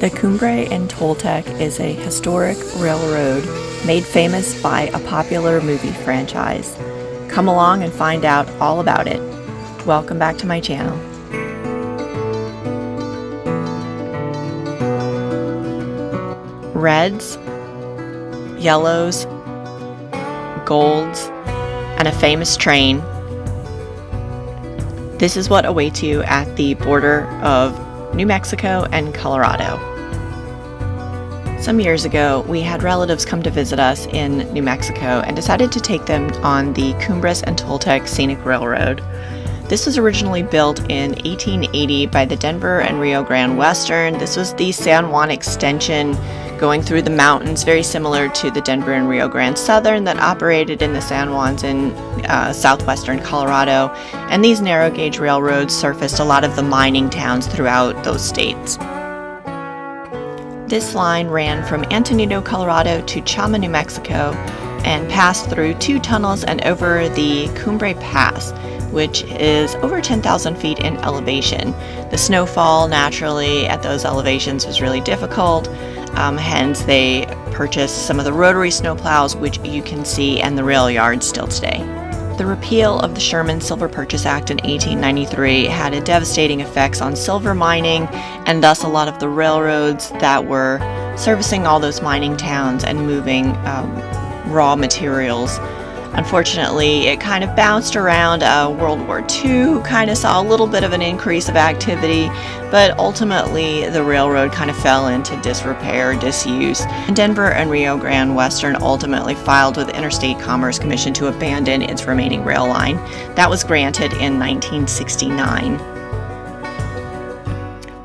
The Cumbres and Toltec is a historic railroad made famous by a popular movie franchise. Come along and find out all about it. Welcome back to my channel. Reds, yellows, golds, and a famous train. This is what awaits you at the border of New Mexico and Colorado. Some years ago, we had relatives come to visit us in New Mexico and decided to take them on the Cumbres and Toltec Scenic Railroad. This was originally built in 1880 by the Denver and Rio Grande Western. This was the San Juan extension going through the mountains, very similar to the Denver and Rio Grande Southern that operated in the San Juans in southwestern Colorado. And these narrow gauge railroads surfaced a lot of the mining towns throughout those states. This line ran from Antonito, Colorado to Chama, New Mexico, and passed through 2 tunnels and over the Cumbre Pass, which is over 10,000 feet in elevation. The snowfall naturally at those elevations was really difficult, hence they purchased some of the rotary snowplows, which you can see, and the rail yards still today. The repeal of the Sherman Silver Purchase Act in 1893 had a devastating effects on silver mining, and thus a lot of the railroads that were servicing all those mining towns and moving raw materials. Unfortunately, it kind of bounced around. World War II kind of saw a little bit of an increase of activity, but ultimately the railroad kind of fell into disrepair, disuse. And Denver and Rio Grande Western ultimately filed with the Interstate Commerce Commission to abandon its remaining rail line. That was granted in 1969.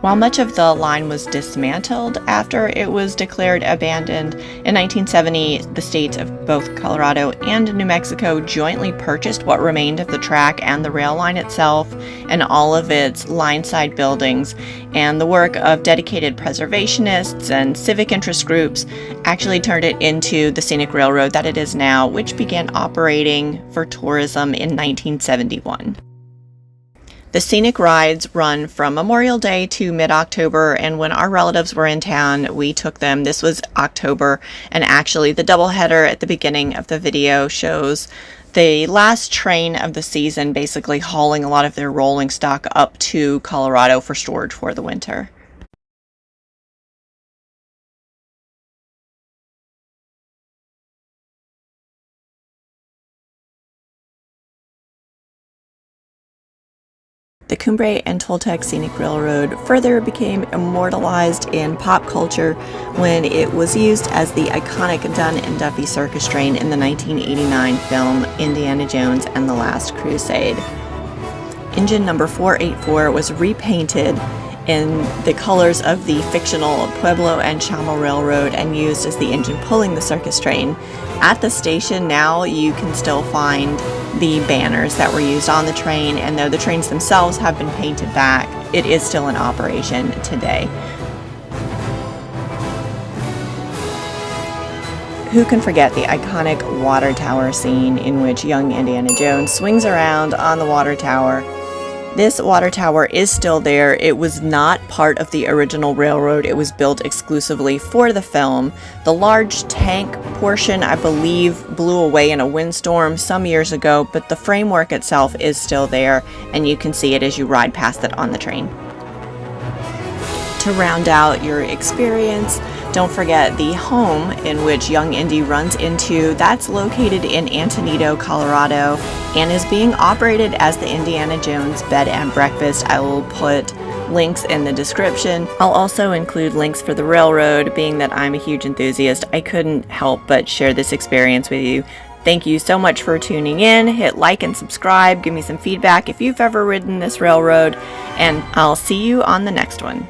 While much of the line was dismantled after it was declared abandoned, in 1970 the states of both Colorado and New Mexico jointly purchased what remained of the track and the rail line itself and all of its line-side buildings, and the work of dedicated preservationists and civic interest groups actually turned it into the scenic railroad that it is now, which began operating for tourism in 1971. The scenic rides run from Memorial Day to mid-October, and when our relatives were in town, we took them. This was October, and actually the doubleheader at the beginning of the video shows the last train of the season basically hauling a lot of their rolling stock up to Colorado for storage for the winter. The Cumbres and Toltec Scenic Railroad further became immortalized in pop culture when it was used as the iconic Dunn and Duffy circus train in the 1989 film Indiana Jones and the Last Crusade. Engine number 484 was repainted in the colors of the fictional Pueblo and Chama Railroad and used as the engine pulling the circus train. At the station now you can still find the banners that were used on the train, and though the trains themselves have been painted back, it is still in operation today. Who can forget the iconic water tower scene in which young Indiana Jones swings around on the water tower? This water tower is still there. It was not part of the original railroad. It was built exclusively for the film. The large tank portion, I believe, blew away in a windstorm some years ago, but the framework itself is still there, and you can see it as you ride past it on the train. To round out your experience, don't forget the home in which young Indy runs into. That's located in Antonito, Colorado, and is being operated as the Indiana Jones Bed and Breakfast. I will put links in the description. I'll also include links for the railroad. Being that I'm a huge enthusiast, I couldn't help but share this experience with you. Thank you so much for tuning in. Hit like and subscribe. Give me some feedback if you've ever ridden this railroad, and I'll see you on the next one.